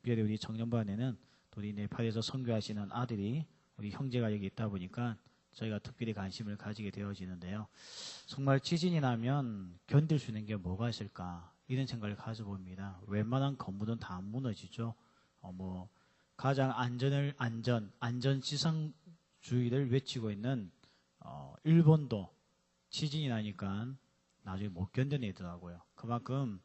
특별히 우리 청년반에는 또 우리 네팔에서 선교하시는 아들이 우리 형제가 여기 있다 보니까 저희가 특별히 관심을 가지게 되어지는데요. 정말 지진이 나면 견딜 수 있는 게 뭐가 있을까 이런 생각을 가져봅니다. 웬만한 건물은 다 무너지죠. 가장 안전지상주의를 외치고 있는 일본도 지진이 나니까 나중에 못 견뎌내더라고요. 그만큼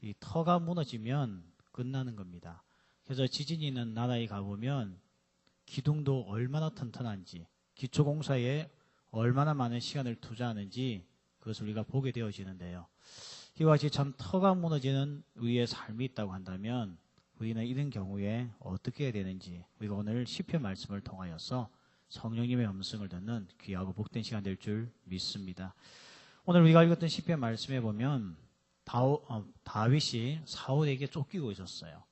이 터가 무너지면 끝나는 겁니다. 그래서 지진이 있는 나라에 가보면 기둥도 얼마나 튼튼한지, 기초공사에 얼마나 많은 시간을 투자하는지 그것을 우리가 보게 되어지는데요. 이와 같이 참 터가 무너지는 우리의 삶이 있다고 한다면 우리는 이런 경우에 어떻게 해야 되는지 우리가 오늘 시편 말씀을 통하여서 성령님의 음성을 듣는 귀하고 복된 시간 될 줄 믿습니다. 오늘 우리가 읽었던 시편 말씀에 보면 다윗이 사울에게 쫓기고 있었어요.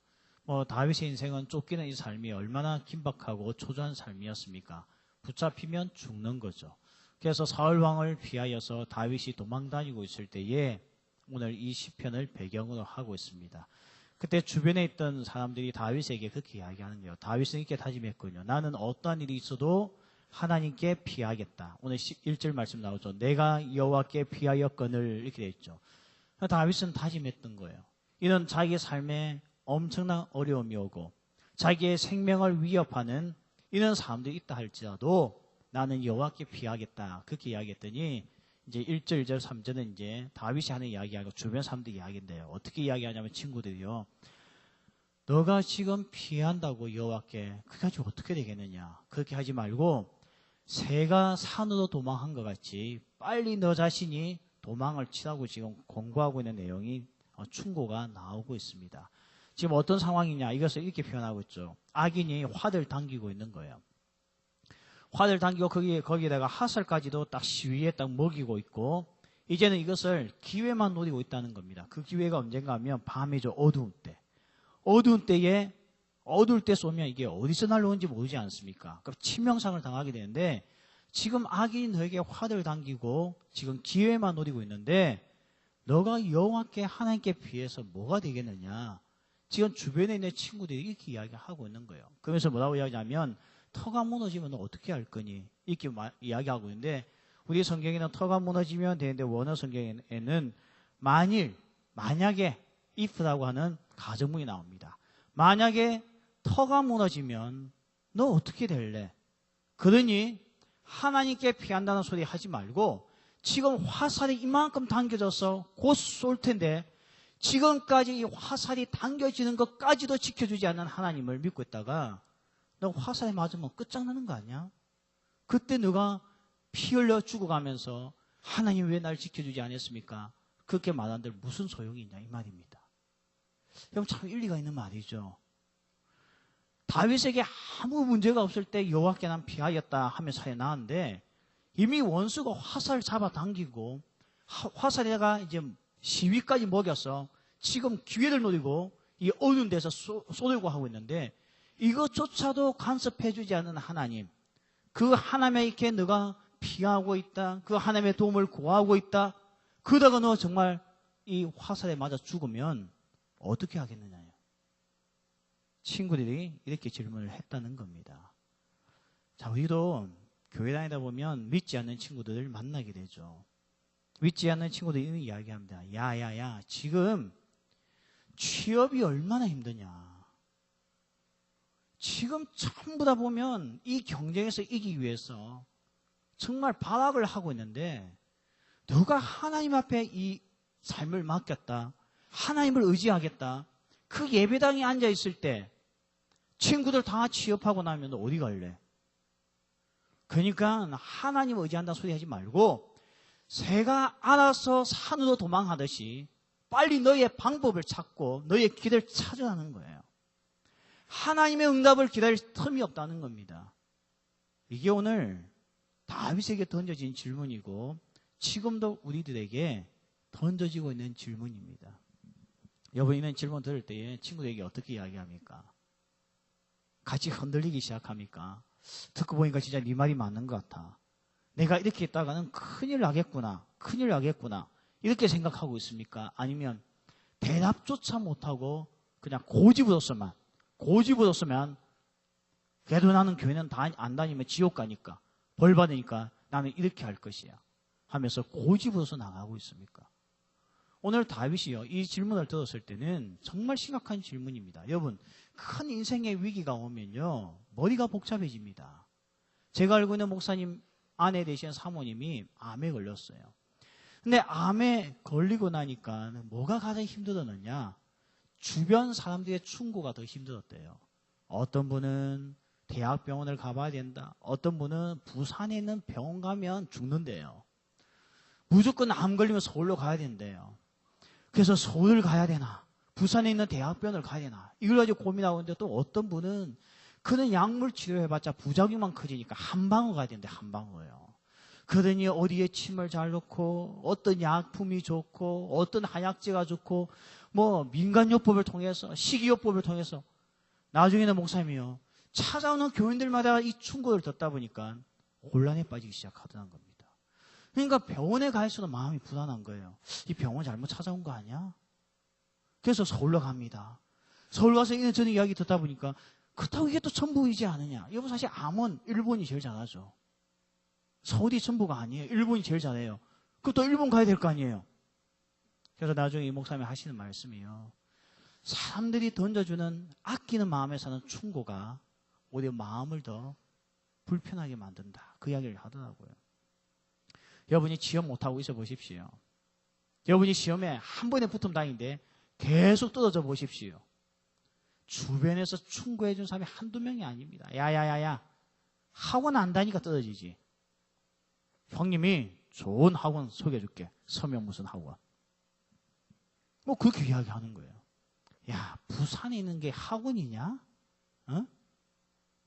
다윗의 인생은 쫓기는 이 삶이 얼마나 긴박하고 초조한 삶이었습니까? 붙잡히면 죽는 거죠. 그래서 사울 왕을 피하여서 다윗이 도망다니고 있을 때에 오늘 이 시편을 배경으로 하고 있습니다. 그때 주변에 있던 사람들이 다윗에게 그렇게 이야기하는 거예요. 다윗은 이렇게 다짐했거든요. 나는 어떠한 일이 있어도 하나님께 피하겠다. 오늘 1절 말씀 나오죠. 내가 여호와께 피하였거늘 이렇게 되어 있죠. 다윗은 다짐했던 거예요. 이런 자기의 삶에 엄청난 어려움이 오고 자기의 생명을 위협하는 이런 사람들이 있다 할지라도 나는 여호와께 피하겠다. 그렇게 이야기했더니 이제 1절, 2절, 3절은 이제 다윗이 하는 이야기하고 주변 사람들 이야기인데요. 어떻게 이야기하냐면 친구들이요. 너가 지금 피한다고 여호와께 그게 가지고 어떻게 되겠느냐. 그렇게 하지 말고 새가 산으로 도망한 것 같이 빨리 너 자신이 도망을 치라고 지금 공부하고 있는 내용이 충고가 나오고 있습니다. 지금 어떤 상황이냐 이것을 이렇게 표현하고 있죠. 악인이 화를 당기고 있는 거예요. 화를 당기고 거기에다가 화살까지도 딱 시위에 딱 먹이고 있고 이제는 이것을 기회만 노리고 있다는 겁니다. 그 기회가 언젠가 하면 밤이죠. 어두운 때. 어두운 때에 어두울 때 쏘면 이게 어디서 날라오는지 모르지 않습니까? 그럼 치명상을 당하게 되는데 지금 악인이 너에게 화를 당기고 지금 기회만 노리고 있는데 너가 여호와께 하나님께 비해서 뭐가 되겠느냐. 지금 주변에 있는 친구들이 이렇게 이야기하고 있는 거예요. 그러면서 뭐라고 이야기하냐면 터가 무너지면 너 어떻게 할 거니? 이렇게 이야기하고 있는데 우리 성경에는 터가 무너지면 되는데 원어 성경에는 만약에 if라고 하는 가정문이 나옵니다. 만약에 터가 무너지면 너 어떻게 될래? 그러니 하나님께 피한다는 소리 하지 말고 지금 화살이 이만큼 당겨져서 곧 쏠 텐데 지금까지 이 화살이 당겨지는 것까지도 지켜주지 않는 하나님을 믿고 있다가 너 화살에 맞으면 끝장나는 거 아니야? 그때 너가 피 흘려 죽어가면서 하나님 왜 날 지켜주지 않았습니까? 그렇게 말한들 무슨 소용이 있냐 이 말입니다. 여러분 참 일리가 있는 말이죠. 다윗에게 아무 문제가 없을 때 여호와께 난 피하였다 하며 사에 나왔는데 이미 원수가 화살 잡아당기고 화살에다가 이제 시위까지 먹여서 지금 기회를 노리고 이 어두운 데서 쏘려고 하고 있는데 이것조차도 간섭해주지 않는 하나님, 그 하나님에게 너가 피하고 있다, 그 하나님의 도움을 구하고 있다, 그러다가 너 정말 이 화살에 맞아 죽으면 어떻게 하겠느냐요. 친구들이 이렇게 질문을 했다는 겁니다. 자, 우리도 교회 다니다 보면 믿지 않는 친구들을 만나게 되죠. 믿지 않는 친구들이 이런 이야기합니다. 야야야, 지금 취업이 얼마나 힘드냐. 지금 전부 다 보면 이 경쟁에서 이기기 위해서 정말 발악을 하고 있는데 너가 하나님 앞에 이 삶을 맡겼다. 하나님을 의지하겠다. 그 예배당에 앉아있을 때 친구들 다 취업하고 나면 너 어디 갈래? 그러니까 하나님 의지한다는 소리 하지 말고 새가 알아서 산으로 도망하듯이 빨리 너의 방법을 찾고 너의 길을 찾으라는 거예요. 하나님의 응답을 기다릴 틈이 없다는 겁니다. 이게 오늘 다윗에게 던져진 질문이고 지금도 우리들에게 던져지고 있는 질문입니다. 여러분 이런 질문 들을 때에 친구들에게 어떻게 이야기합니까? 같이 흔들리기 시작합니까? 듣고 보니까 진짜 네 말이 맞는 것 같아. 내가 이렇게 있다가는 큰일 나겠구나. 큰일 나겠구나. 이렇게 생각하고 있습니까? 아니면 대답조차 못하고 그냥 고집으로서만 고집으로서면 그래도 나는 교회는 안 다니면 지옥 가니까 벌 받으니까 나는 이렇게 할 것이야 하면서 고집으로서 나가고 있습니까? 오늘 다윗이요, 이 질문을 들었을 때는 정말 심각한 질문입니다. 여러분, 큰 인생의 위기가 오면요, 머리가 복잡해집니다. 제가 알고 있는 목사님 아내 되신 사모님이 암에 걸렸어요. 근데 암에 걸리고 나니까 뭐가 가장 힘들었느냐? 주변 사람들의 충고가 더 힘들었대요. 어떤 분은 대학병원을 가봐야 된다. 어떤 분은 부산에 있는 병원 가면 죽는데요. 무조건 암 걸리면 서울로 가야 된대요. 그래서 서울 가야 되나? 부산에 있는 대학병원을 가야 되나? 이걸 가지고 고민하고 있는데 또 어떤 분은 그는 약물 치료해봤자 부작용만 커지니까 한방으로 가야 되는데 한방으로요. 그러니 어디에 침을 잘 넣고 어떤 약품이 좋고 어떤 한약재가 좋고 뭐 민간요법을 통해서 식이요법을 통해서 나중에는 목사님이요, 찾아오는 교인들마다 이 충고를 듣다 보니까 혼란에 빠지기 시작하더란 겁니다. 그러니까 병원에 갈수록 마음이 불안한 거예요. 이 병원 잘못 찾아온 거 아니야? 그래서 서울로 갑니다. 서울 가서 이런저런 이야기 듣다 보니까 그렇다고 이게 또 전부이지 않느냐. 여러분, 사실 암은 일본이 제일 잘하죠. 서울이 전부가 아니에요. 일본이 제일 잘해요. 그럼 또 일본 가야 될 거 아니에요. 그래서 나중에 이 목사님이 하시는 말씀이요, 사람들이 던져주는 아끼는 마음에 사는 충고가 오히려 마음을 더 불편하게 만든다. 그 이야기를 하더라고요. 여러분이 시험 못하고 있어 보십시오. 여러분이 시험에 한 번에 붙으면 다행인데 계속 떨어져 보십시오. 주변에서 충고해 준 사람이 한두 명이 아닙니다. 야야야야, 학원 안 다니까 떨어지지. 형님이 좋은 학원 소개해 줄게. 서명 무슨 학원. 뭐 그렇게 이야기하는 거예요. 야, 부산에 있는 게 학원이냐? 어?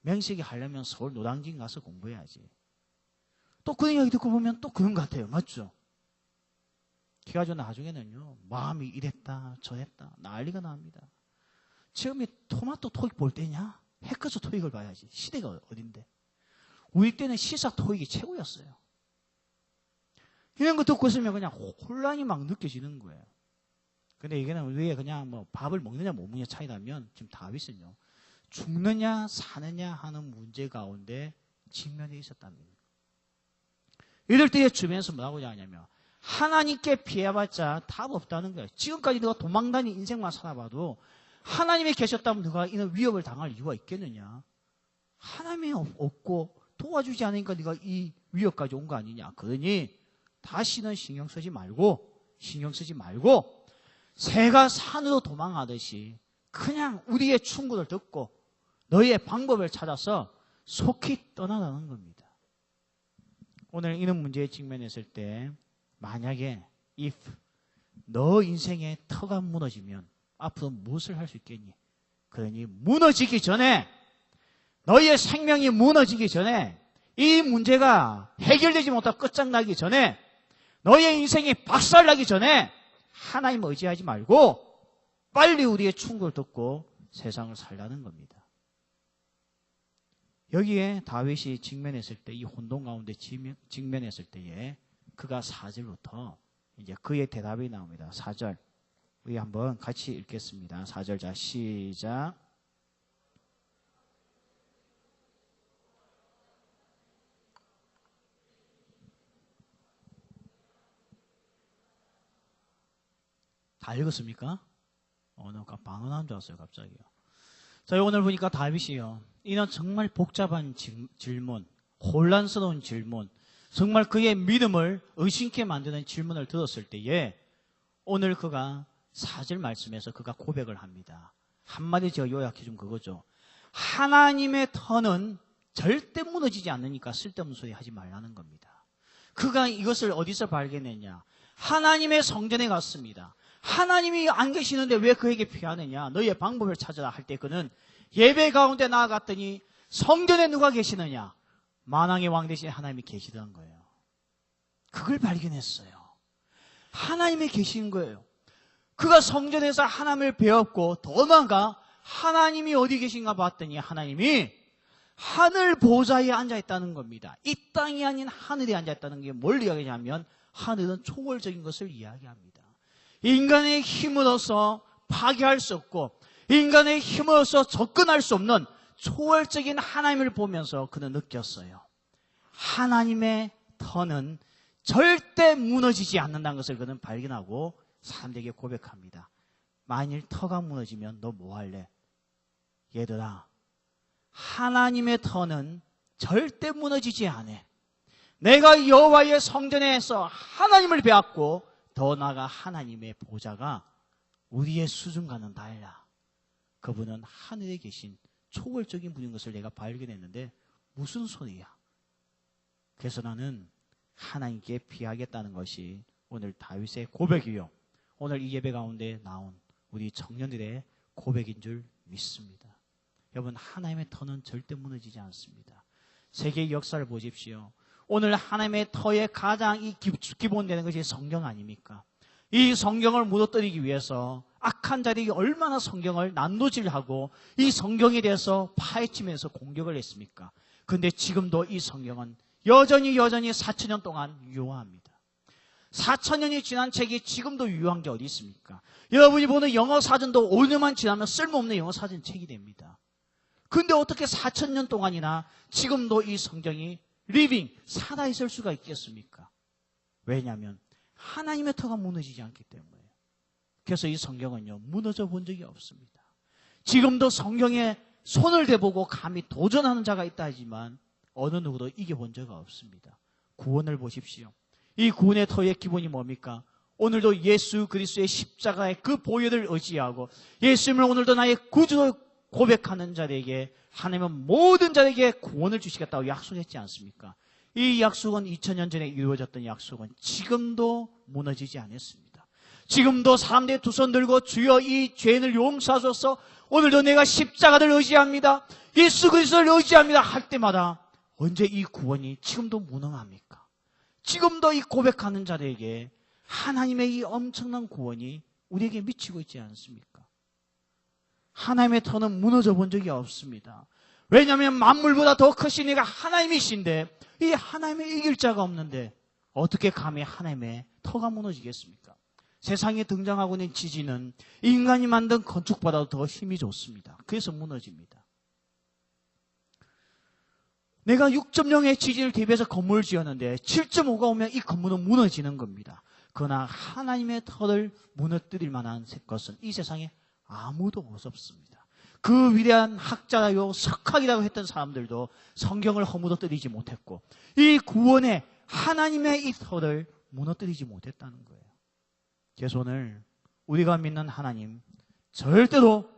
명식이 하려면 서울 노량진 가서 공부해야지. 또 그런 이야기 듣고 보면 또 그런 것 같아요. 맞죠? 그래가지고 나중에는요, 마음이 이랬다 저랬다 난리가 납니다. 처음에 토마토 토익 볼 때냐? 해커스 토익을 봐야지. 시대가 어딘데. 우리 때는 시사 토익이 최고였어요. 이런 거 듣고 있으면 그냥 혼란이 막 느껴지는 거예요. 근데 이게는 우리가 그냥 뭐 밥을 먹느냐 못 먹느냐 차이라면 지금 다윗은요, 죽느냐 사느냐 하는 문제 가운데 직면해 있었답니다. 이럴 때에 주변에서 뭐라고 하냐면 하나님께 피해봤자 답 없다는 거예요. 지금까지 너가 도망다닌 인생만 살아봐도 하나님이 계셨다면 너가 이런 위협을 당할 이유가 있겠느냐? 하나님이 없고 도와주지 않으니까 네가 이 위협까지 온 거 아니냐? 그러니 다시는 신경 쓰지 말고 새가 산으로 도망하듯이 그냥 우리의 충고를 듣고 너희의 방법을 찾아서 속히 떠나라는 겁니다. 오늘 이런 문제에 직면했을 때 만약에 if 너 인생의 터가 무너지면 앞으로 무엇을 할 수 있겠니? 그러니 무너지기 전에, 너희의 생명이 무너지기 전에, 이 문제가 해결되지 못하고 끝장나기 전에, 너희의 인생이 박살나기 전에 하나님 의지하지 말고 빨리 우리의 충고를 듣고 세상을 살라는 겁니다. 여기에 다윗이 직면했을 때, 이 혼돈 가운데 직면했을 때에 그가 4절부터 이제 그의 대답이 나옵니다. 4절. 우리 한번 같이 읽겠습니다. 4절. 자, 시작. 다 읽었습니까? 누가 방언한 줄 알았어요, 갑자기요. 자, 오늘 보니까 다윗이요, 이런 정말 복잡한 질문, 혼란스러운 질문, 정말 그의 믿음을 의심케 만드는 질문을 들었을 때에 오늘 그가 4절 말씀에서 그가 고백을 합니다. 한마디 제가 요약해 준 그거죠. 하나님의 터는 절대 무너지지 않으니까 쓸데없는 소리 하지 말라는 겁니다. 그가 이것을 어디서 발견했냐? 하나님의 성전에 갔습니다. 하나님이 안 계시는데 왜 그에게 피하느냐? 너희의 방법을 찾아라 할 때 그는 예배 가운데 나아갔더니 성전에 누가 계시느냐? 만왕의 왕 대신 하나님이 계시던 거예요. 그걸 발견했어요. 하나님이 계신 거예요. 그가 성전에서 하나님을 배웠고 더 나아가 하나님이 어디 계신가 봤더니 하나님이 하늘 보좌에 앉아있다는 겁니다. 이 땅이 아닌 하늘에 앉아있다는 게 뭘 이야기하냐면 하늘은 초월적인 것을 이야기합니다. 인간의 힘으로서 파괴할 수 없고 인간의 힘으로서 접근할 수 없는 초월적인 하나님을 보면서 그는 느꼈어요. 하나님의 터는 절대 무너지지 않는다는 것을 그는 발견하고 사람들에게 고백합니다. 만일 터가 무너지면 너 뭐 할래? 얘들아, 하나님의 터는 절대 무너지지 않아. 내가 여호와의 성전에서 하나님을 배웠고 더 나아가 하나님의 보좌가 우리의 수준과는 달라. 그분은 하늘에 계신 초월적인 분인 것을 내가 발견했는데 무슨 소리야? 그래서 나는 하나님께 피하겠다는 것이 오늘 다윗의 고백이요, 오늘 이 예배 가운데 나온 우리 청년들의 고백인 줄 믿습니다. 여러분, 하나님의 터는 절대 무너지지 않습니다. 세계의 역사를 보십시오. 오늘 하나님의 터의 가장 기본되는 것이 성경 아닙니까? 이 성경을 무너뜨리기 위해서 악한 자들이 얼마나 성경을 난도질하고 이 성경에 대해서 파헤치면서 공격을 했습니까? 그런데 지금도 이 성경은 여전히 4,000년 동안 유효합니다. 4,000년이 지난 책이 지금도 유효한 게 어디 있습니까? 여러분이 보는 영어 사전도 5년만 지나면 쓸모없는 영어 사전 책이 됩니다. 근데 어떻게 4,000년 동안이나 지금도 이 성경이 리빙, 살아있을 수가 있겠습니까? 왜냐하면 하나님의 터가 무너지지 않기 때문에. 그래서 이 성경은요, 무너져 본 적이 없습니다. 지금도 성경에 손을 대보고 감히 도전하는 자가 있다 하지만 어느 누구도 이겨본 적이 없습니다. 구원을 보십시오. 이 구원의 터의 기본이 뭡니까? 오늘도 예수 그리스도의 십자가의 그 보혈을 의지하고 예수님을 오늘도 나의 구주로 고백하는 자들에게 하나님은 모든 자에게 구원을 주시겠다고 약속했지 않습니까? 이 약속은 2000년 전에 이루어졌던 약속은 지금도 무너지지 않았습니다. 지금도 사람들이 두 손 들고 주여 이 죄인을 용서하소서, 오늘도 내가 십자가를 의지합니다, 예수 그리스도를 의지합니다 할 때마다 언제 이 구원이 지금도 무능합니까? 지금도 이 고백하는 자들에게 하나님의 이 엄청난 구원이 우리에게 미치고 있지 않습니까? 하나님의 터는 무너져 본 적이 없습니다. 왜냐하면 만물보다 더 크신 이가 하나님이신데 이 하나님을 이길 자가 없는데 어떻게 감히 하나님의 터가 무너지겠습니까? 세상에 등장하고 있는 지진은 인간이 만든 건축보다도 더 힘이 좋습니다. 그래서 무너집니다. 내가 6.0의 지진을 대비해서 건물을 지었는데 7.5가 오면 이 건물은 무너지는 겁니다. 그러나 하나님의 터를 무너뜨릴 만한 것은 이 세상에 아무도 없었습니다. 그 위대한 학자요 석학이라고 했던 사람들도 성경을 허무어뜨리지 못했고 이 구원의 하나님의 이 터를 무너뜨리지 못했다는 거예요. 그래서 오늘 우리가 믿는 하나님 절대로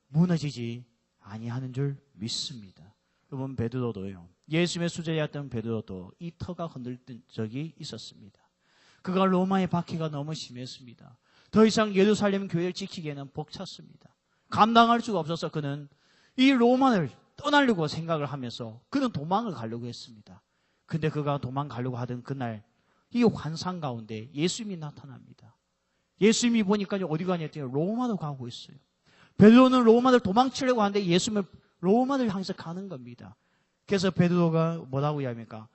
무너지지 아니하는 줄 믿습니다. 여러분, 베드로도요, 예수님의 수제자였던 베드로도 이 터가 흔들린 적이 있었습니다. 그가 로마의 박해가 너무 심했습니다. 더 이상 예루살렘 교회를 지키기에는 벅찼습니다. 감당할 수가 없어서 그는 이 로마를 떠나려고 생각을 하면서 그는 도망을 가려고 했습니다. 근데 그가 도망가려고 하던 그날 이 환상 가운데 예수님이 나타납니다. 예수님이 보니까 어디 가냐 했더니 로마로 가고 있어요. 베드로는 로마를 도망치려고 하는데 예수님은 로마를 향해서 가는 겁니다. 그래서 베드로가 뭐라고 이야기합니까?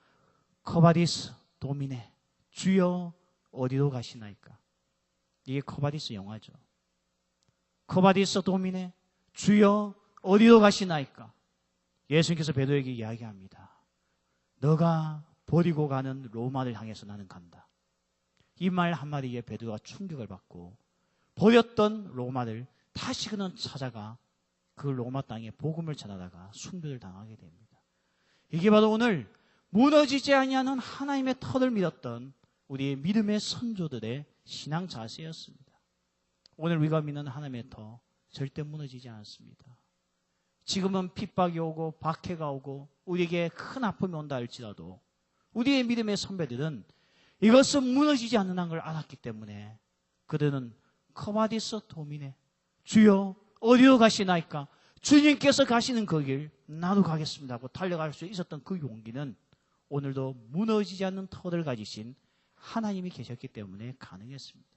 커바디스 도미네, 주여 어디로 가시나이까? 이게 커바디스 영화죠. 커바디스 도미네, 주여 어디로 가시나이까? 예수님께서 베드로에게 이야기합니다. 너가 버리고 가는 로마를 향해서 나는 간다. 이 말 한마디에 베드로가 충격을 받고 버렸던 로마를 다시 그는 찾아가 그 로마 땅에 복음을 전하다가 순교를 당하게 됩니다. 이게 바로 오늘 무너지지 아니하는 하나님의 터를 믿었던 우리의 믿음의 선조들의 신앙 자세였습니다. 오늘 우리가 믿는 하나님의 터 절대 무너지지 않습니다. 지금은 핍박이 오고 박해가 오고 우리에게 큰 아픔이 온다 할지라도 우리의 믿음의 선배들은 이것은 무너지지 않는 걸 알았기 때문에 그들은 커바디스 도미네, 주여 어디로 가시나이까? 주님께서 가시는 그 길 나도 가겠습니다 하고 달려갈 수 있었던 그 용기는 오늘도 무너지지 않는 터를 가지신 하나님이 계셨기 때문에 가능했습니다.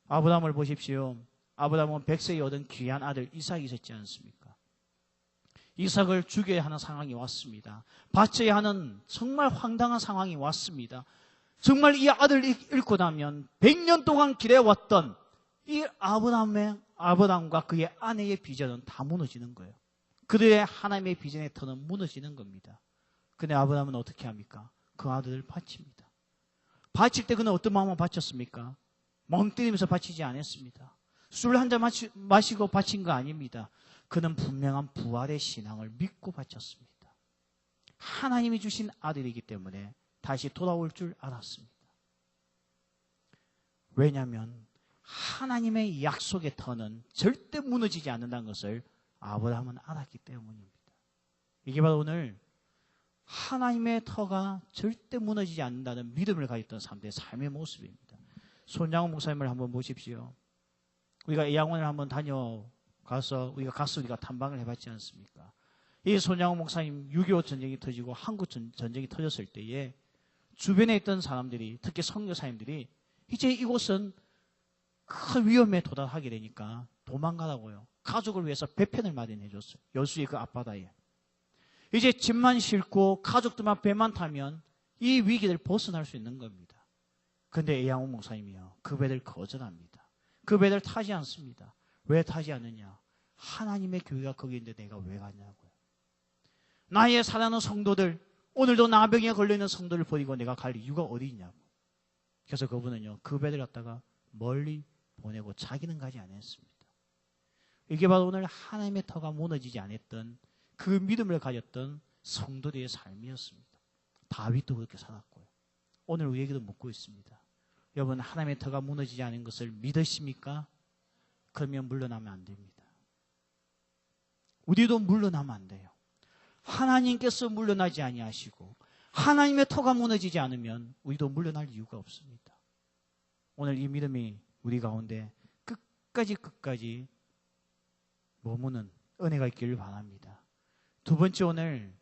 아브라함을 보십시오. 아브라함은 100세에 얻은 귀한 아들 이삭이 있었지 않습니까? 이삭을 죽여야 하는 상황이 왔습니다. 바쳐야 하는 정말 황당한 상황이 왔습니다. 정말 이 아들을 잃고 나면 100년 동안 기다려왔던 이 아브라함의 아브라함과 그의 아내의 비전은 다 무너지는 거예요. 그들의 하나님의 비전의 터는 무너지는 겁니다. 근데 아브라함은 어떻게 합니까? 그 아들을 바칩니다. 바칠 때 그는 어떤 마음으로 바쳤습니까? 멍 때리면서 바치지 않았습니다. 술 한 잔 마시고 바친 거 아닙니다. 그는 분명한 부활의 신앙을 믿고 바쳤습니다. 하나님이 주신 아들이기 때문에 다시 돌아올 줄 알았습니다. 왜냐하면 하나님의 약속의 터는 절대 무너지지 않는다는 것을 아브라함은 알았기 때문입니다. 이게 바로 오늘 하나님의 터가 절대 무너지지 않는다는 믿음을 가졌던 사람들의 삶의 모습입니다. 손장훈 목사님을 한번 보십시오. 우리가 예양원을 한번 다녀가서 우리가 탐방을 해봤지 않습니까? 이 손장훈 목사님 6.25 전쟁이 터지고 한국 전쟁이 터졌을 때에 주변에 있던 사람들이, 특히 선교사님들이 이제 이곳은 큰 위험에 도달하게 되니까 도망가라고요. 가족을 위해서 배편을 마련해 줬어요. 여수의 그 앞바다에. 이제 집만 싣고 가족들만 배만 타면 이 위기를 벗어날 수 있는 겁니다. 그런데 이양호 목사님이요, 그 배를 거절합니다. 그 배를 타지 않습니다. 왜 타지 않느냐? 하나님의 교회가 거기 있는데 내가 왜 가냐고요. 나의 사랑하는 성도들, 오늘도 나병에 걸려있는 성도를 버리고 내가 갈 이유가 어디 있냐고. 그래서 그분은요, 그 배를 갖다가 멀리 보내고 자기는 가지 않았습니다. 이게 바로 오늘 하나님의 터가 무너지지 않았던 그 믿음을 가졌던 성도들의 삶이었습니다. 다윗도 그렇게 살았고요. 오늘 우리에게도 묻고 있습니다. 여러분, 하나님의 터가 무너지지 않은 것을 믿으십니까? 그러면 물러나면 안 됩니다. 우리도 물러나면 안 돼요. 하나님께서 물러나지 아니하시고 하나님의 터가 무너지지 않으면 우리도 물러날 이유가 없습니다. 오늘 이 믿음이 우리 가운데 끝까지 머무는 은혜가 있기를 바랍니다. 두 번째, 오늘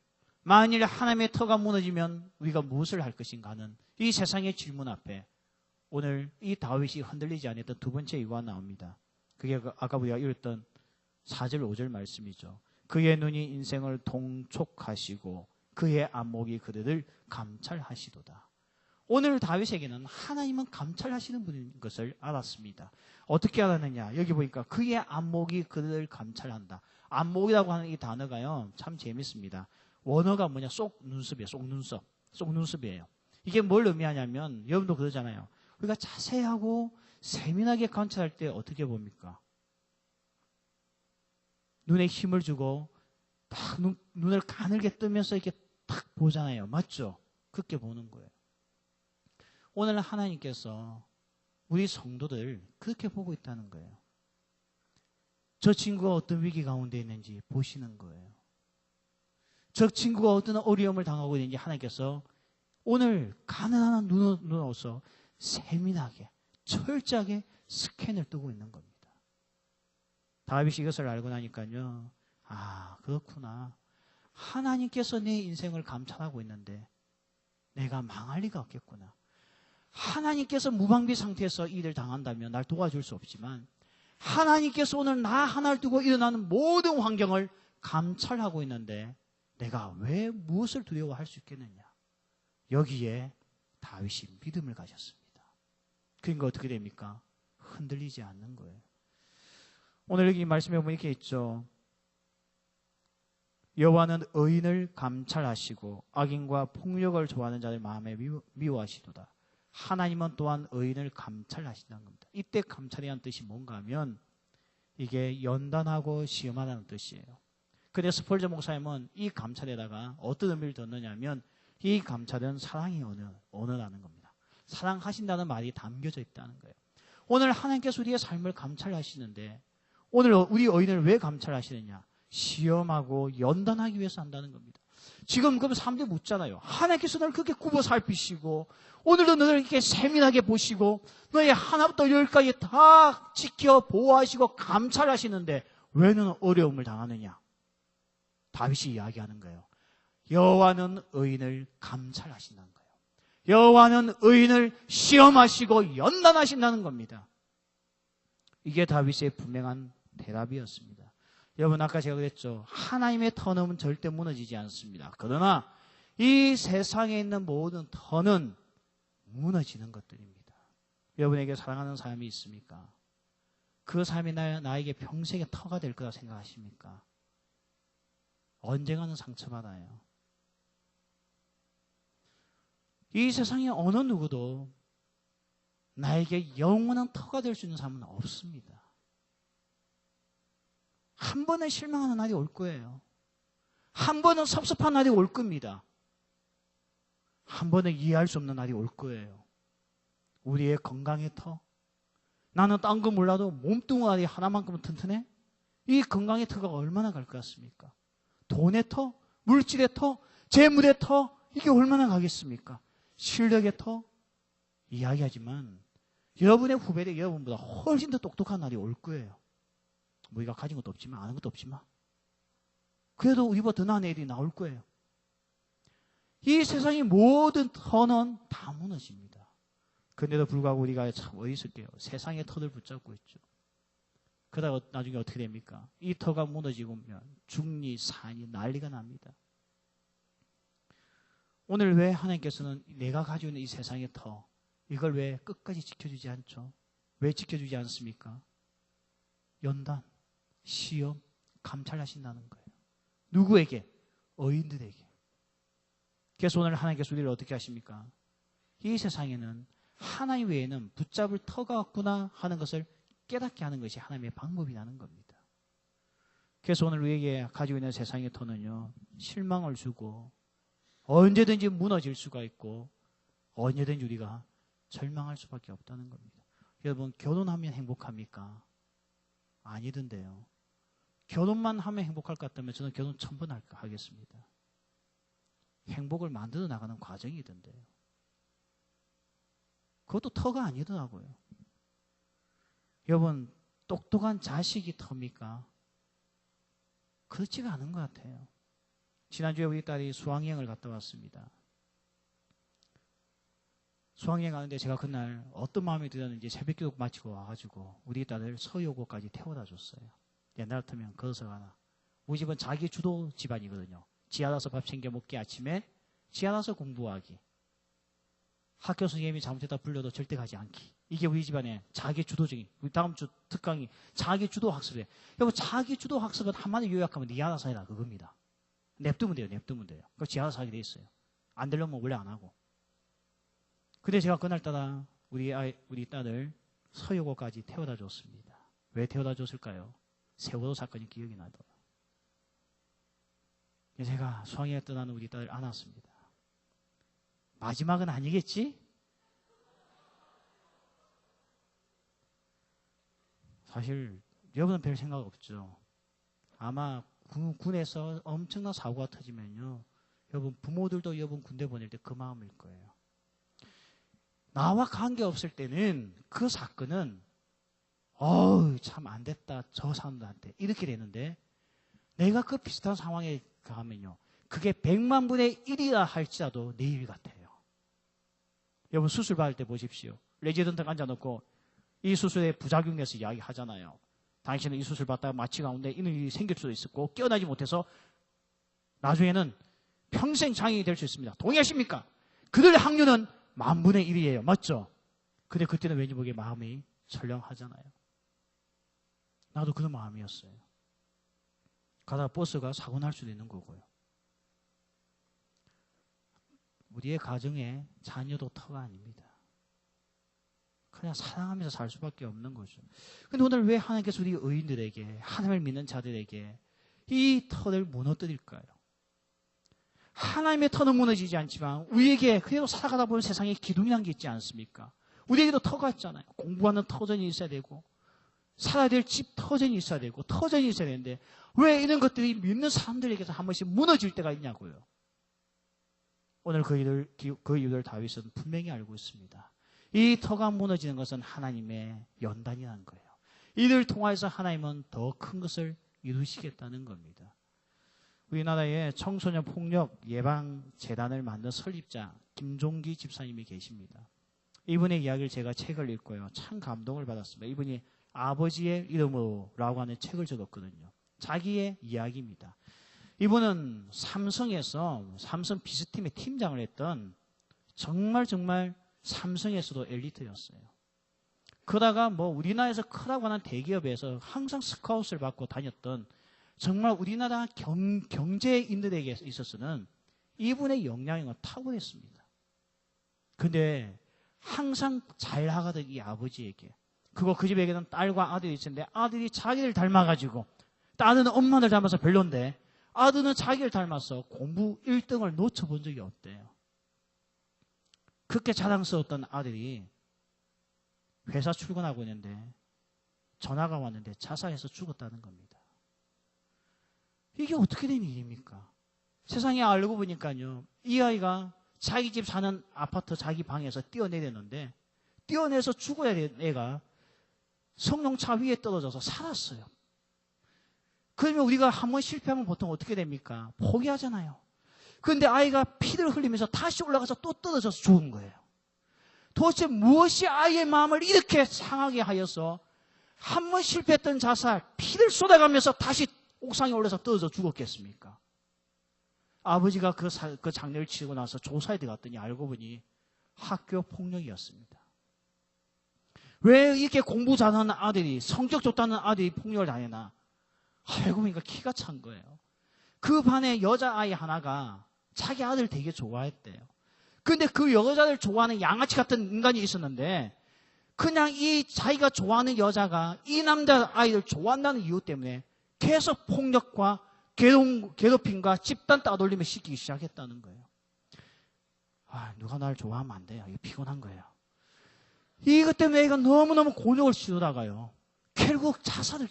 만일 하나님의 터가 무너지면 우리가 무엇을 할 것인가 하는 이 세상의 질문 앞에 오늘 이 다윗이 흔들리지 않았던 두 번째 이유가 나옵니다. 그게 아까 우리가 읽었던 4절 5절 말씀이죠. 그의 눈이 인생을 동촉하시고 그의 안목이 그들을 감찰하시도다. 오늘 다윗에게는 하나님은 감찰하시는 분인 것을 알았습니다. 어떻게 알았느냐? 여기 보니까 그의 안목이 그들을 감찰한다. 안목이라고 하는 이 단어가요, 참 재밌습니다. 원어가 뭐냐? 쏙눈썹이에요. 쏙눈썹이에요. 이게 뭘 의미하냐면, 여러분도 그러잖아요. 우리가 자세하고 세밀하게 관찰할 때 어떻게 봅니까? 눈에 힘을 주고 딱 눈을 가늘게 뜨면서 이렇게 딱 보잖아요. 맞죠? 그렇게 보는 거예요. 오늘 하나님께서 우리 성도들 그렇게 보고 있다는 거예요. 저 친구가 어떤 위기 가운데 있는지 보시는 거예요. 저 친구가 어떤 어려움을 당하고 있는지 하나님께서 오늘 가난한 눈으로서 세밀하게 철저하게 스캔을 뜨고 있는 겁니다. 다윗이 이것을 알고 나니까요, 아, 그렇구나. 하나님께서 내 인생을 감찰하고 있는데 내가 망할 리가 없겠구나. 하나님께서 무방비 상태에서 일을 당한다면 날 도와줄 수 없지만 하나님께서 오늘 나 하나를 두고 일어나는 모든 환경을 감찰하고 있는데 내가 왜 무엇을 두려워할 수 있겠느냐. 여기에 다윗이 믿음을 가졌습니다. 그러니까 어떻게 됩니까? 흔들리지 않는 거예요. 오늘 여기 말씀에 보면 이렇게 있죠. 여호와는 의인을 감찰하시고 악인과 폭력을 좋아하는 자를 마음에 미워하시도다. 하나님은 또한 의인을 감찰하신다는 겁니다. 이때 감찰이라는 뜻이 뭔가 하면 이게 연단하고 시험하다는 뜻이에요. 그래서 스펄전 목사님은 이 감찰에다가 어떤 의미를 뒀느냐면 이 감찰은 사랑의 언어라는 겁니다. 사랑하신다는 말이 담겨져 있다는 거예요. 오늘 하나님께서 우리의 삶을 감찰하시는데 오늘 우리 의인을 왜 감찰하시느냐? 시험하고 연단하기 위해서 한다는 겁니다. 지금 그럼 사람들이 묻잖아요. 하나님께서 너를 그렇게 굽어 살피시고 오늘도 너를 이렇게 세밀하게 보시고 너의 하나부터 열까지 다 지켜 보호하시고 감찰하시는데 왜 너는 어려움을 당하느냐? 다윗이 이야기하는 거예요. 여호와는 의인을 감찰하신다는 거예요. 여호와는 의인을 시험하시고 연단하신다는 겁니다. 이게 다윗의 분명한 대답이었습니다. 여러분, 아까 제가 그랬죠. 하나님의 터는 절대 무너지지 않습니다. 그러나 이 세상에 있는 모든 터는 무너지는 것들입니다. 여러분에게 사랑하는 사람이 있습니까? 그 삶이 나에게 평생의 터가 될 거라 생각하십니까? 언젠가는 상처받아요. 이 세상에 어느 누구도 나에게 영원한 터가 될 수 있는 사람은 없습니다. 한 번은 실망하는 날이 올 거예요. 한 번은 섭섭한 날이 올 겁니다. 한 번은 이해할 수 없는 날이 올 거예요. 우리의 건강의 터. 나는 딴 거 몰라도 몸뚱아리 하나만큼은 튼튼해? 이 건강의 터가 얼마나 갈 것 같습니까? 돈의 터, 물질의 터, 재물의 터터 이게 얼마나 가겠습니까? 실력의 터 이야기하지만 여러분의 후배들이 여러분보다 훨씬 더 똑똑한 날이 올 거예요. 우리가 가진 것도 없지만 아는 것도 없지만 그래도 우리보다 더 나은 애들이 나올 거예요. 이 세상의 모든 터는 다 무너집니다. 그런데도 불구하고 우리가 참 어리석게요. 세상의 터를 붙잡고 있죠. 그러다가 나중에 어떻게 됩니까? 이 터가 무너지고 오면 중리, 산이 난리가 납니다. 오늘 왜 하나님께서는 내가 가지고 있는 이 세상의 터, 이걸 왜 끝까지 지켜주지 않죠? 왜 지켜주지 않습니까? 연단, 시험, 감찰하신다는 거예요. 누구에게? 어인들에게. 그래서 오늘 하나님께서 우리를 어떻게 하십니까? 이 세상에는 하나님 외에는 붙잡을 터가 없구나 하는 것을 깨닫게 하는 것이 하나님의 방법이라는 겁니다. 그래서 오늘 우리에게 가지고 있는 세상의 터는요, 실망을 주고 언제든지 무너질 수가 있고 언제든지 우리가 절망할 수밖에 없다는 겁니다. 여러분, 결혼하면 행복합니까? 아니던데요. 결혼만 하면 행복할 것 같다면 저는 결혼 1000번 하겠습니다. 행복을 만들어 나가는 과정이던데요. 그것도 터가 아니더라고요. 여러분, 똑똑한 자식이 터입니까? 그렇지가 않은 것 같아요. 지난주에 우리 딸이 수학여행을 갔다 왔습니다. 수학여행 가는데 제가 그날 어떤 마음이 들었는지 새벽기도 마치고 와가지고 우리 딸을 서여고까지 태워다 줬어요. 옛날 같으면 걸어서 가나. 우리 집은 자기 주도 집안이거든요. 지 알아서 밥 챙겨 먹기, 아침에 지 알아서 공부하기. 학교 선생님이 잘못했다 불려도 절대 가지 않기. 이게 우리 집안의 자기 주도적인, 우리 다음 주 특강이 자기 주도 학습이에요. 여러분, 자기 주도 학습은 한마디로 요약하면 네 알아서 해라, 그겁니다. 냅두면 돼요, 냅두면 돼요. 그거 지 알아서 하게 돼 있어요. 안 되려면 원래 안 하고. 근데 제가 그날따라 우리 딸을 서여고까지 태워다 줬습니다. 왜 태워다 줬을까요? 세월호 사건이 기억이 나더라고요. 제가 수학여행 떠나는 우리 딸을 안았습니다. 마지막은 아니겠지? 사실 여러분은 별 생각 없죠. 아마 군에서 엄청난 사고가 터지면요, 여러분 부모들도 여러분 군대 보낼 때 그 마음일 거예요. 나와 관계없을 때는 그 사건은 참 안 됐다, 저 사람들한테 이렇게 되는데, 내가 그 비슷한 상황에 가면요, 그게 100만 분의 1이라 할지라도 내 일 같아요. 여러분, 수술 받을 때 보십시오. 레지던트 앉아놓고 이 수술에 부작용에 대해서 이야기하잖아요. 당신은 이 수술 받다가 마취 가운데 이런 일이 생길 수도 있었고 깨어나지 못해서 나중에는 평생 장애인이 될 수 있습니다. 동의하십니까? 그들 확률은 10,000분의 1이에요. 맞죠? 근데 그때는 왠지 모르게 마음이 철렁하잖아요. 나도 그런 마음이었어요. 가다가 버스가 사고 날 수도 있는 거고요. 우리의 가정에 자녀도 터가 아닙니다. 그냥 사랑하면서 살 수밖에 없는 거죠. 근데 오늘 왜 하나님께서 우리 의인들에게, 하나님을 믿는 자들에게 이 터를 무너뜨릴까요? 하나님의 터는 무너지지 않지만 우리에게 그래도 살아가다 보면 세상에 기둥이라는 게 있지 않습니까? 우리에게도 터가 있잖아요. 공부하는 터전이 있어야 되고, 살아야 될 집 터전이 있어야 되고, 터전이 있어야 되는데 왜 이런 것들이 믿는 사람들에게서 한 번씩 무너질 때가 있냐고요. 오늘 그 이유를 다윗은 분명히 알고 있습니다. 이 터가 무너지는 것은 하나님의 연단이라는 거예요. 이를 통해서 하나님은 더 큰 것을 이루시겠다는 겁니다. 우리나라에 청소년 폭력 예방 재단을 만든 설립자 김종기 집사님이 계십니다. 이분의 이야기를 제가 책을 읽고요, 참 감동을 받았습니다. 이분이 아버지의 이름으로라고 하는 책을 적었거든요. 자기의 이야기입니다. 이분은 삼성에서 삼성 비즈팀의 팀장을 했던 정말 삼성에서도 엘리트였어요. 그러다가 뭐 우리나라에서 크다고 하는 대기업에서 항상 스카웃을 받고 다녔던 정말 우리나라 경제인들에게 있어서는 이분의 영향력은 탁월했습니다. 근데 항상 잘 나가던 이 아버지에게 그 집에게는 딸과 아들이 있었는데 아들이 자기를 닮아가지고 딸은 엄마를 닮아서 별론데 아들은 자기를 닮아서 공부 1등을 놓쳐본 적이 없대요. 그렇게 자랑스러웠던 아들이 회사 출근하고 있는데 전화가 왔는데 자살해서 죽었다는 겁니다. 이게 어떻게 된 일입니까? 세상에 알고 보니까요. 이 아이가 자기 집 사는 아파트 자기 방에서 뛰어내렸는데 뛰어내서 죽어야 될 애가 성룡차 위에 떨어져서 살았어요. 그러면 우리가 한번 실패하면 보통 어떻게 됩니까? 포기하잖아요. 그런데 아이가 피를 흘리면서 다시 올라가서 또 떨어져서 죽은 거예요. 도대체 무엇이 아이의 마음을 이렇게 상하게 하여서 한 번 실패했던 자살, 피를 쏟아가면서 다시 옥상에 올라서 떨어져 죽었겠습니까? 아버지가 그 장례를 치르고 나서 조사에 들어갔더니 알고 보니 학교 폭력이었습니다. 왜 이렇게 공부 잘하는 아들이, 성격 좋다는 아들이 폭력을 당했나? 알고 보니까 키가 찬 거예요. 그 반에 여자아이 하나가 자기 아들 되게 좋아했대요. 근데 그 여자를 좋아하는 양아치 같은 인간이 있었는데 그냥 이 자기가 좋아하는 여자가 이 남자아이를 좋아한다는 이유 때문에 계속 폭력과 괴롭힘과 집단 따돌림을 시키기 시작했다는 거예요. 누가 나를 좋아하면 안 돼요. 이게 피곤한 거예요. 이것 때문에 애가 너무너무 곤욕을 치르다가요. 결국 자살을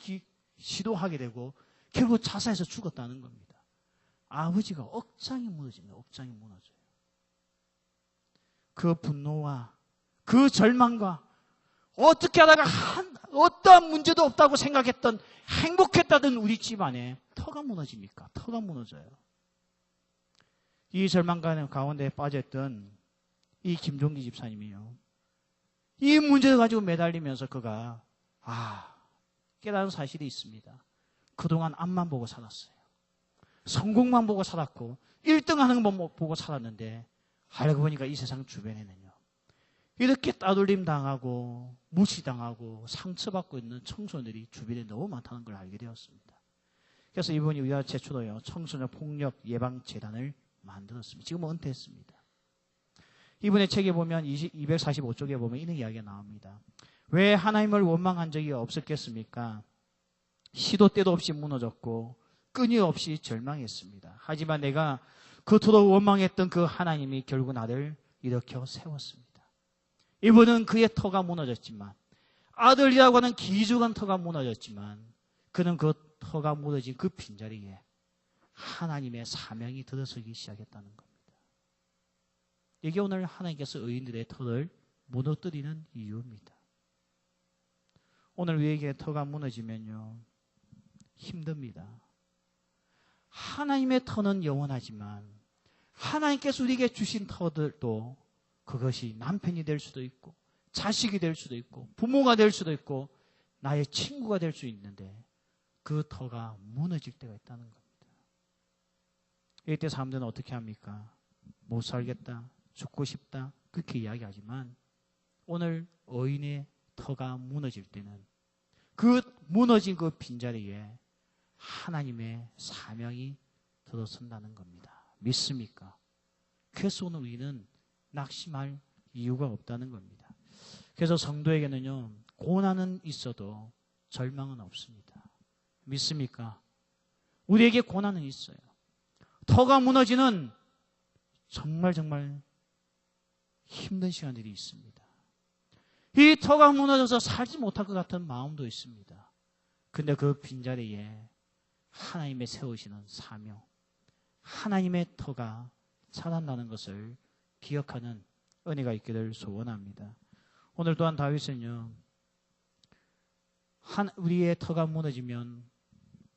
시도하게 되고 결국 자살해서 죽었다는 겁니다. 아버지가 억장이 무너집니다. 억장이 무너져요. 그 분노와 그 절망과 어떻게 하다가 어떠한 문제도 없다고 생각했던 행복했다던 우리 집안에 터가 무너집니까? 터가 무너져요. 이 절망 가운데 빠졌던 이 김종기 집사님이요. 이 문제를 가지고 매달리면서 그가 깨달은 사실이 있습니다. 그동안 앞만 보고 살았어요. 성공만 보고 살았고 1등 하는 것만 보고 살았는데 알고 보니까 이 세상 주변에는요. 이렇게 따돌림 당하고 무시당하고 상처받고 있는 청소년들이 주변에 너무 많다는 걸 알게 되었습니다. 그래서 이분이 우리나라 최초로요. 청소년 폭력 예방 재단을 만들었습니다. 지금은 은퇴했습니다. 이분의 책에 보면 245쪽에 보면 이런 이야기가 나옵니다. 왜 하나님을 원망한 적이 없었겠습니까? 시도 때도 없이 무너졌고 끊임없이 절망했습니다. 하지만 내가 그토록 원망했던 그 하나님이 결국 나를 일으켜 세웠습니다. 이분은 그의 터가 무너졌지만 아들이라고 하는 기죽은 터가 무너졌지만 그는 그 터가 무너진 그 빈자리에 하나님의 사명이 들어서기 시작했다는 겁니다. 이게 오늘 하나님께서 의인들의 터를 무너뜨리는 이유입니다. 오늘 우리에게 터가 무너지면요 힘듭니다. 하나님의 터는 영원하지만 하나님께서 우리에게 주신 터들도 그것이 남편이 될 수도 있고 자식이 될 수도 있고 부모가 될 수도 있고 나의 친구가 될 수 있는데 그 터가 무너질 때가 있다는 겁니다. 이때 사람들은 어떻게 합니까? 못 살겠다, 죽고 싶다 그렇게 이야기하지만 오늘 의인의 터가 무너질 때는 그 무너진 그 빈자리에 하나님의 사명이 들어선다는 겁니다. 믿습니까? 그래서 오늘 우리는 낙심할 이유가 없다는 겁니다. 그래서 성도에게는요 고난은 있어도 절망은 없습니다. 믿습니까? 우리에게 고난은 있어요. 터가 무너지는 정말 힘든 시간들이 있습니다. 이 터가 무너져서 살지 못할 것 같은 마음도 있습니다. 근데 그 빈자리에 하나님의 세우시는 사명, 하나님의 터가 살아난다는 것을 기억하는 은혜가 있기를 소원합니다. 오늘 또한 다윗은요, 우리의 터가 무너지면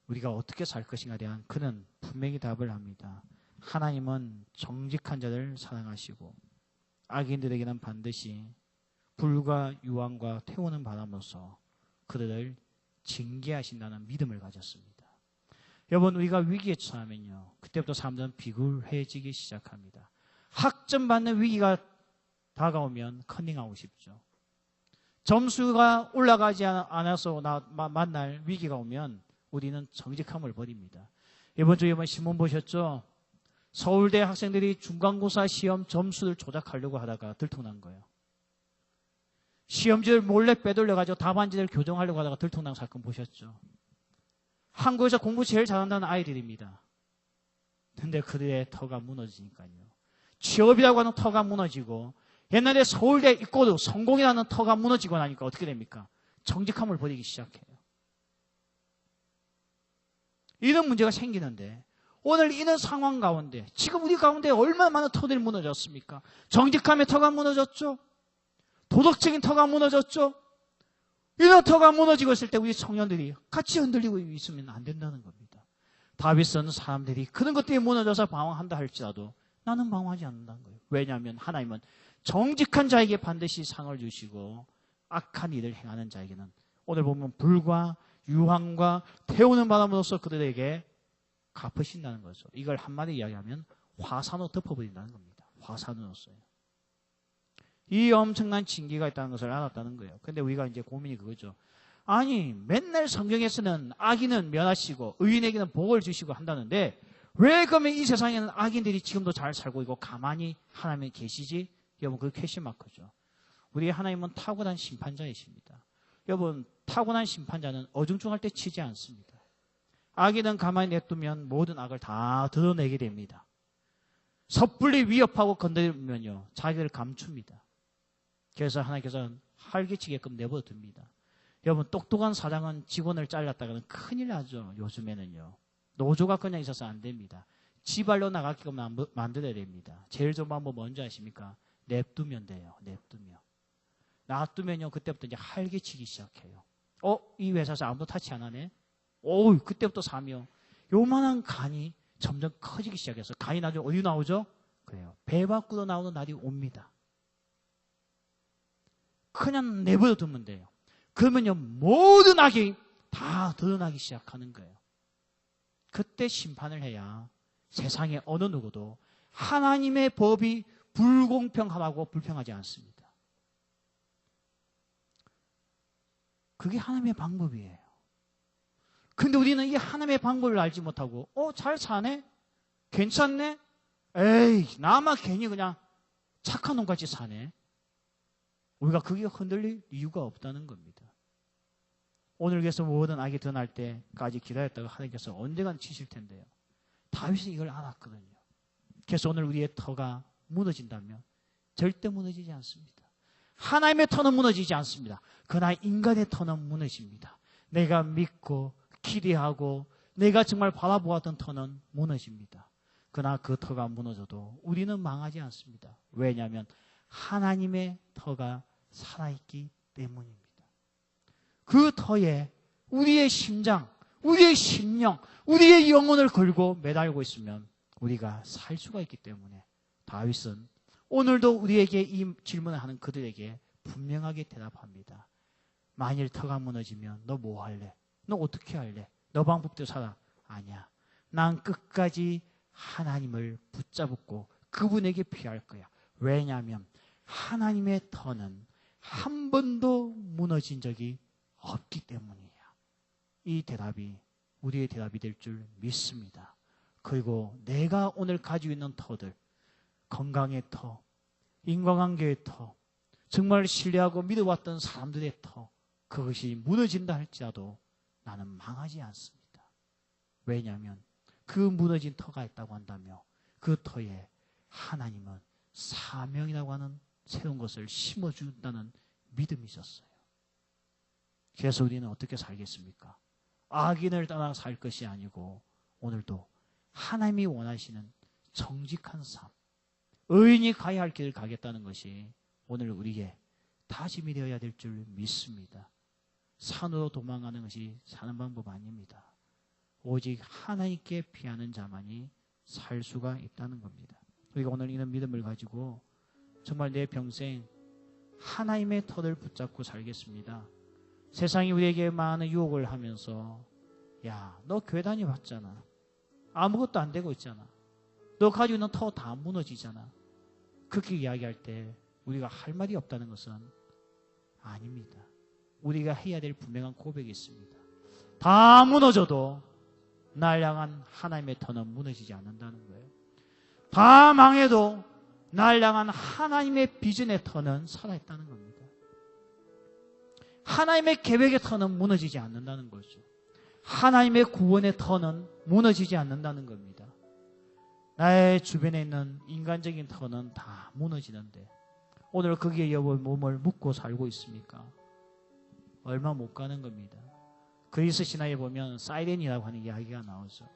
우리가 어떻게 살 것인가에 대한 그는 분명히 답을 합니다. 하나님은 정직한 자를 사랑하시고 악인들에게는 반드시 불과 유황과 태우는 바람으로써 그들을 징계하신다는 믿음을 가졌습니다. 여러분 우리가 위기에 처하면요 그때부터 사람들은 비굴해지기 시작합니다. 학점 받는 위기가 다가오면 컨닝하고 싶죠. 점수가 올라가지 않아서 만날 위기가 오면 우리는 정직함을 버립니다. 이번 주에 신문 보셨죠? 서울대 학생들이 중간고사 시험 점수를 조작하려고 하다가 들통난 거예요. 시험지를 몰래 빼돌려가지고 답안지를 교정하려고 하다가 들통난 사건 보셨죠? 한국에서 공부 제일 잘한다는 아이들입니다. 근데 그들의 터가 무너지니까요. 취업이라고 하는 터가 무너지고 옛날에 서울대 있고도 성공이라는 터가 무너지고 나니까 어떻게 됩니까? 정직함을 버리기 시작해요. 이런 문제가 생기는데 오늘 이런 상황 가운데 지금 우리 가운데 얼마나 많은 터들이 무너졌습니까? 정직함의 터가 무너졌죠? 도덕적인 터가 무너졌죠? 이런 터가 무너지고 있을 때 우리 청년들이 같이 흔들리고 있으면 안 된다는 겁니다. 다윗은 사람들이 그런 것 때문에 무너져서 방황한다 할지라도 나는 방황하지 않는다는 거예요. 왜냐하면 하나님은 정직한 자에게 반드시 상을 주시고 악한 일을 행하는 자에게는 오늘 보면 불과 유황과 태우는 바람으로써 그들에게 갚으신다는 거죠. 이걸 한마디 이야기하면 화산으로 덮어버린다는 겁니다. 화산으로서요. 이 엄청난 징계가 있다는 것을 알았다는 거예요. 근데 우리가 이제 고민이 그거죠. 아니 맨날 성경에서는 악인은 면하시고 의인에게는 복을 주시고 한다는데 왜 그러면 이 세상에는 악인들이 지금도 잘 살고 있고 가만히 하나님이 계시지? 여러분 그 퀘션 마크죠. 우리 하나님은 탁월한 심판자이십니다. 여러분 타고난 심판자는 어중중할 때 치지 않습니다. 악인은 가만히 냅두면 모든 악을 다 드러내게 됩니다. 섣불리 위협하고 건드리면요 자기를 감춥니다. 그래서 하나님께서는 활개치게끔 내버려둡니다. 여러분 똑똑한 사장은 직원을 잘랐다가는 큰일 나죠. 요즘에는요. 노조가 그냥 있어서 안 됩니다. 지발로 나가게끔 만들어야 됩니다. 제일 좋은 방법 뭔지 아십니까? 냅두면 돼요. 냅두면. 놔두면요 그때부터 이제 활개치기 시작해요. 이 회사에서 아무도 타치 안 하네? 그때부터 사며 요만한 간이 점점 커지기 시작해서 간이 나중에 어디 나오죠? 그래요. 배 밖으로 나오는 날이 옵니다. 그냥 내버려 두면 돼요. 그러면요 모든 악이 다 드러나기 시작하는 거예요. 그때 심판을 해야 세상에 어느 누구도 하나님의 법이 불공평하다고 불평하지 않습니다. 그게 하나님의 방법이에요. 근데 우리는 이 하나님의 방법을 알지 못하고 잘 사네? 괜찮네? 에이 나만 괜히 그냥 착한 놈같이 사네. 우리가 그게 흔들릴 이유가 없다는 겁니다. 오늘 그래서 모든 악이 드러날 때까지 기다렸다가 하나님께서 언젠간 치실 텐데요. 다윗은 이걸 알았거든요. 그래서 오늘 우리의 터가 무너진다면 절대 무너지지 않습니다. 하나님의 터는 무너지지 않습니다. 그러나 인간의 터는 무너집니다. 내가 믿고 기대하고 내가 정말 바라보았던 터는 무너집니다. 그러나 그 터가 무너져도 우리는 망하지 않습니다. 왜냐하면 하나님의 터가 살아있기 때문입니다. 그 터에 우리의 심장, 우리의 심령, 우리의 영혼을 걸고 매달고 있으면 우리가 살 수가 있기 때문에 다윗은 오늘도 우리에게 이 질문을 하는 그들에게 분명하게 대답합니다. 만일 터가 무너지면 너 뭐 할래? 너 어떻게 할래? 너 방법대로 살아? 아니야. 난 끝까지 하나님을 붙잡고 그분에게 피할 거야. 왜냐하면 하나님의 터는 한 번도 무너진 적이 없기 때문이야. 이 대답이 우리의 대답이 될 줄 믿습니다. 그리고 내가 오늘 가지고 있는 터들, 건강의 터, 인간관계의 터, 정말 신뢰하고 믿어왔던 사람들의 터, 그것이 무너진다 할지라도 나는 망하지 않습니다. 왜냐하면 그 무너진 터가 있다고 한다며 그 터에 하나님은 사명이라고 하는 새로운 것을 심어준다는 믿음이 있었어요. 그래서 우리는 어떻게 살겠습니까? 악인을 따라 살 것이 아니고 오늘도 하나님이 원하시는 정직한 삶, 의인이 가야 할 길을 가겠다는 것이 오늘 우리에게 다짐이 되어야 될 줄 믿습니다. 산으로 도망가는 것이 사는 방법 아닙니다. 오직 하나님께 피하는 자만이 살 수가 있다는 겁니다. 우리가 오늘 이런 믿음을 가지고 정말 내 평생 하나님의 터를 붙잡고 살겠습니다. 세상이 우리에게 많은 유혹을 하면서 야, 너 교회 다녀봤잖아. 아무것도 안 되고 있잖아. 너 가지고 있는 터 다 무너지잖아. 그렇게 이야기할 때 우리가 할 말이 없다는 것은 아닙니다. 우리가 해야 될 분명한 고백이 있습니다. 다 무너져도 날 향한 하나님의 터는 무너지지 않는다는 거예요. 다 망해도 날 향한 하나님의 비전의 터는 살아있다는 겁니다. 하나님의 계획의 터는 무너지지 않는다는 거죠. 하나님의 구원의 터는 무너지지 않는다는 겁니다. 나의 주변에 있는 인간적인 터는 다 무너지는데 오늘 거기에 여보 몸을 묶고 살고 있습니까? 얼마 못 가는 겁니다. 그리스 신화에 보면 사이렌이라고 하는 이야기가 나오죠.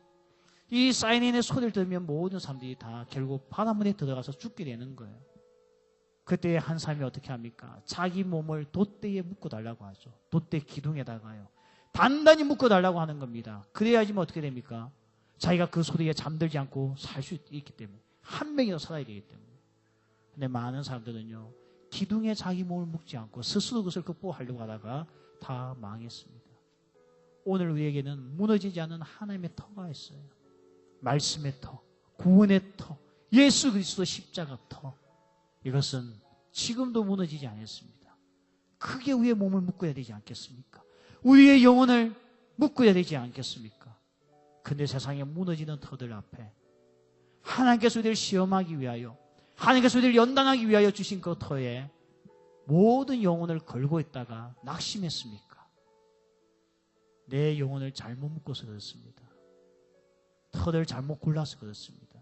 이 사이렌의 소리를 들으면 모든 사람들이 다 결국 바닷물에 들어가서 죽게 되는 거예요. 그때 한 사람이 어떻게 합니까? 자기 몸을 돛대에 묶어달라고 하죠. 돛대 기둥에다가요. 단단히 묶어달라고 하는 겁니다. 그래야지만 어떻게 됩니까? 자기가 그 소리에 잠들지 않고 살 수 있기 때문에. 한 명이라도 살아야 되기 때문에. 근데 많은 사람들은요, 기둥에 자기 몸을 묶지 않고 스스로 그것을 극복하려고 하다가 다 망했습니다. 오늘 우리에게는 무너지지 않는 하나님의 터가 있어요. 말씀의 터, 구원의 터, 예수 그리스도 십자가 터. 이것은 지금도 무너지지 않았습니다. 크게 우리의 몸을 묶어야 되지 않겠습니까? 우리의 영혼을 묶어야 되지 않겠습니까? 근데 세상에 무너지는 터들 앞에 하나님께서 우리를 시험하기 위하여, 하나님께서 우리를 연단하기 위하여 주신 그 터에 모든 영혼을 걸고 있다가 낙심했습니까? 내 영혼을 잘못 묶어서 그렇습니다. 터를 잘못 골라서 그렇습니다.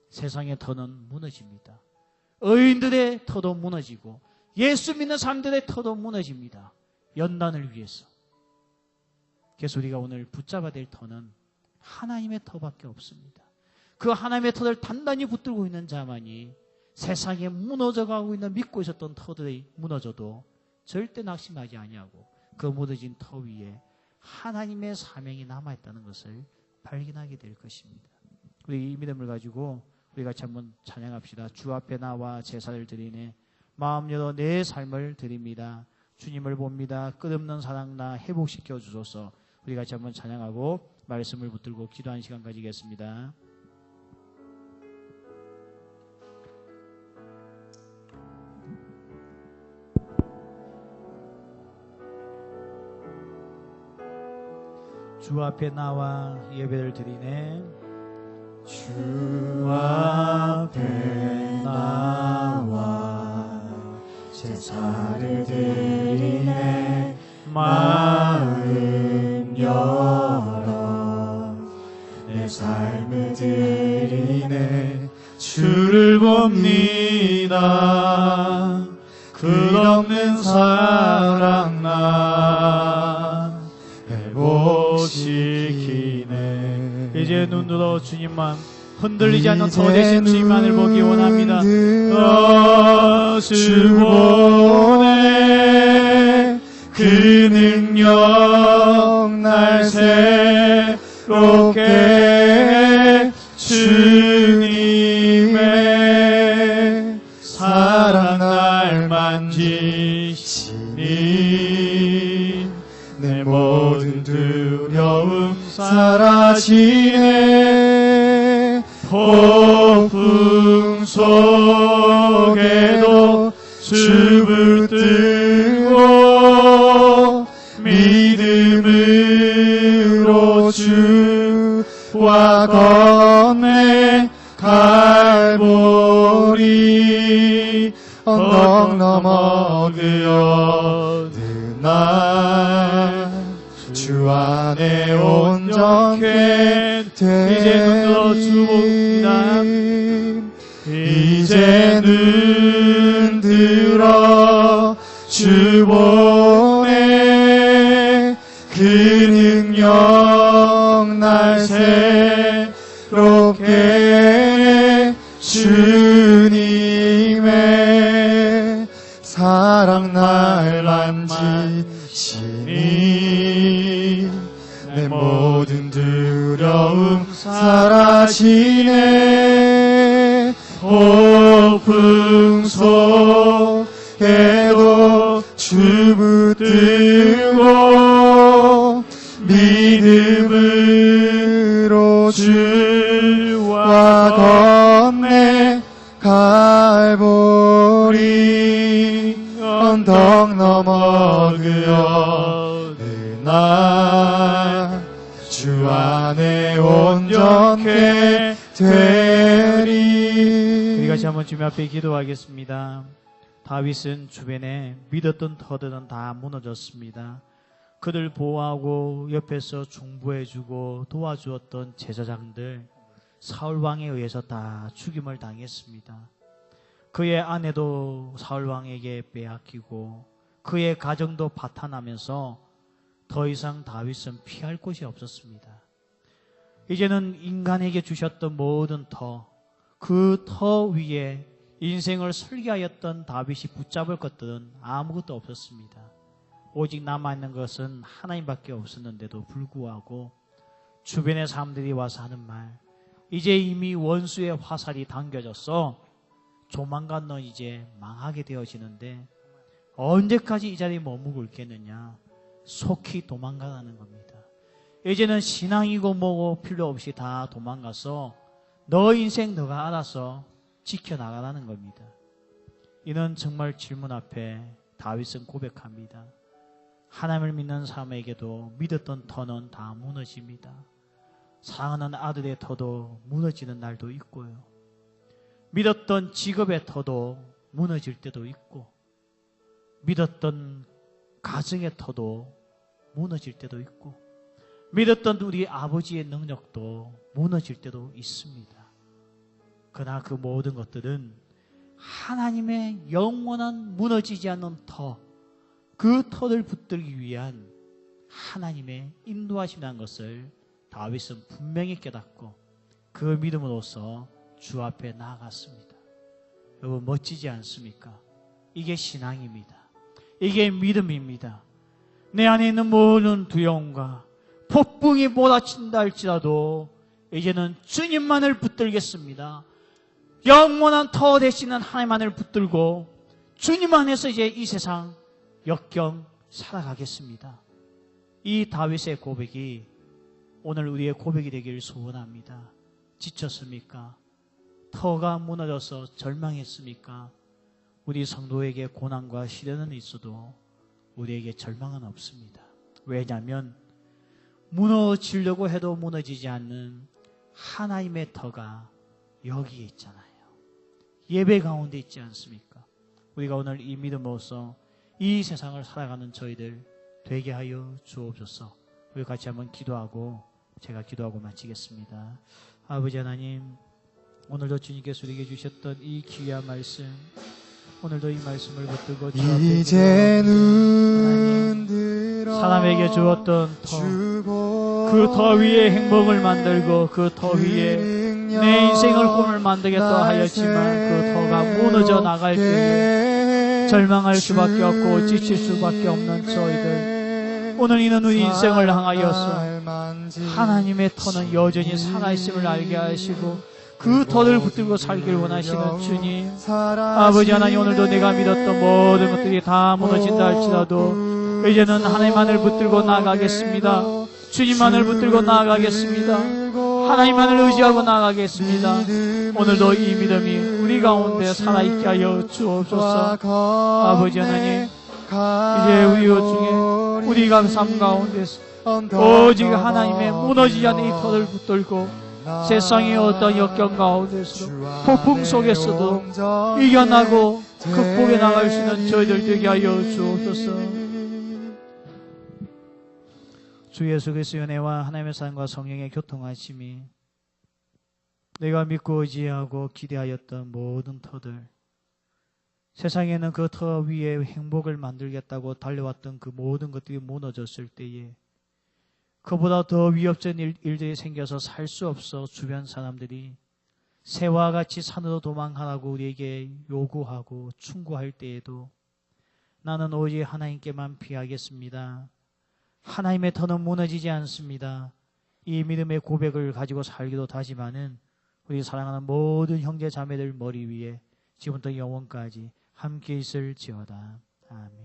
세상의 터는 무너집니다. 의인들의 터도 무너지고 예수 믿는 사람들의 터도 무너집니다. 연단을 위해서. 그래서 우리가 오늘 붙잡아야 될 터는 하나님의 터밖에 없습니다. 그 하나님의 터를 단단히 붙들고 있는 자만이 세상에 무너져가고 있는 믿고 있었던 터들이 무너져도 절대 낙심하지 아니하고 그 무너진 터 위에 하나님의 사명이 남아있다는 것을 발견하게 될 것입니다. 우리 이 믿음을 가지고 우리 같이 한번 찬양합시다. 주 앞에 나와 제사를 드리네. 마음 열어 내 삶을 드립니다. 주님을 봅니다. 끝없는 사랑 나 회복시켜 주소서. 우리 같이 한번 찬양하고 말씀을 붙들고 기도하는 시간 가지겠습니다. 주 앞에 나와 예배를 드리네. 주 앞에 나와 제사를 드리네. 마음 열어 내 삶을 드리네. 주를 봅니다. 끝없는 사랑 나 회복시키네. 이제 눈 들어 주님만 흔들리지 않는 터 되신 주님만을 보기 원합니다. 주 보내 그 능력 날 새롭게 해. 주님의 사랑 날 만지시니 내 모든 두려움 사라지네. 폭풍 속에도 주 붙들고 믿음으로 주와 건네. 갈보리 언덕 넘어 그 어느 날 주 안에 온전케 되니. 이제 눈 들어 주 보내 그 능력 날 새롭게 해. 주님의 사랑 날 만지시니 내 모든 두려움 사라지네. 폭풍 속에도 주 붙들고 믿음으로 주와 건네. 갈보리 언덕 넘어 되리. 우리 같이 한번 주님 앞에 기도하겠습니다. 다윗은 주변에 믿었던 터들은 다 무너졌습니다. 그들 보호하고 옆에서 중보해주고 도와주었던 제사장들 사울 왕에 의해서 다 죽임을 당했습니다. 그의 아내도 사울 왕에게 빼앗기고 그의 가정도 파탄하면서 더 이상 다윗은 피할 곳이 없었습니다. 이제는 인간에게 주셨던 모든 그 터 위에 인생을 설계하였던 다윗이 붙잡을 것들은 아무것도 없었습니다. 오직 남아있는 것은 하나님밖에 없었는데도 불구하고 주변의 사람들이 와서 하는 말, 이제 이미 원수의 화살이 당겨졌어. 조만간 너 이제 망하게 되어지는데 언제까지 이 자리에 머무고 있겠느냐. 속히 도망가라는 겁니다. 이제는 신앙이고 뭐고 필요 없이 다 도망가서 너 인생 너가 알아서 지켜나가라는 겁니다. 이는 정말 질문 앞에 다윗은 고백합니다. 하나님을 믿는 사람에게도 믿었던 터는 다 무너집니다. 사랑하는 아들의 터도 무너지는 날도 있고요. 믿었던 직업의 터도 무너질 때도 있고, 믿었던 가정의 터도 무너질 때도 있고, 믿었던 우리 아버지의 능력도 무너질 때도 있습니다. 그러나 그 모든 것들은 하나님의 영원한 무너지지 않는 그 터를 붙들기 위한 하나님의 인도하심이라는 것을 다윗은 분명히 깨닫고 그 믿음으로써 주 앞에 나아갔습니다. 여러분, 멋지지 않습니까? 이게 신앙입니다. 이게 믿음입니다. 내 안에 있는 모든 두려움과 폭풍이 몰아친다 할지라도 이제는 주님만을 붙들겠습니다. 영원한 터 되시는 하나님만을 붙들고 주님 안에서 이제 이 세상 역경 살아가겠습니다. 이 다윗의 고백이 오늘 우리의 고백이 되기를 소원합니다. 지쳤습니까? 터가 무너져서 절망했습니까? 우리 성도에게 고난과 시련은 있어도 우리에게 절망은 없습니다. 왜냐하면 무너지려고 해도 무너지지 않는 하나님의 터가 여기에 있잖아요. 예배 가운데 있지 않습니까? 우리가 오늘 이 믿음으로써 이 세상을 살아가는 저희들 되게 하여 주옵소서. 우리 같이 한번 기도하고 제가 기도하고 마치겠습니다. 아버지 하나님, 오늘도 주님께서 우리에게 주셨던 이 귀한 말씀, 오늘도 이 말씀을 붙들고 주 앞에 이제는 들어 사람에게 주었던 그 터 위에 행복을 만들고 그 터 위에 내 인생을 꿈을 만들겠다 하였지만 그 터가 무너져 나갈 때에 절망할 수밖에 없고 지칠 수밖에 없는 저희들, 오늘 이는 우리 인생을 향하여서 하나님의 터는 여전히 살아있음을 알게 하시고 그 터를 붙들고 살기를 원하시는 주님, 아버지 하나님, 오늘도 내가 믿었던 모든 것들이 다 무너진다 할지라도 이제는 하나님만을 붙들고 나아가겠습니다. 주님만을 붙들고 나아가겠습니다. 하나님만을 의지하고 나아가겠습니다. 오늘도 이 믿음이 우리 가운데 살아있게 하여 주옵소서. 아버지 하나님, 이제 우리 중에 우리가 삶 가운데서 오직 하나님의 무너지지 않는 이 터를 붙들고 세상의 어떤 역경 가운데서 폭풍 속에서도 이겨나고 극복해 나갈 수 있는 저희들 되게 하여 주옵소서. 주 예수 그리스도의 은혜와 하나님의 사랑과 성령의 교통하심이 내가 믿고 의지하고 기대하였던 모든 터들, 세상에는 그 터 위에 행복을 만들겠다고 달려왔던 그 모든 것들이 무너졌을 때에 그보다 더 위협적인 일들이 생겨서 살 수 없어 주변 사람들이 새와 같이 산으로 도망하라고 우리에게 요구하고 충고할 때에도 나는 오직 하나님께만 피하겠습니다. 하나님의 터는 무너지지 않습니다. 이 믿음의 고백을 가지고 살기도 다지만은 우리 사랑하는 모든 형제 자매들 머리 위에 지금부터 영원까지 함께 있을지어다. 아멘.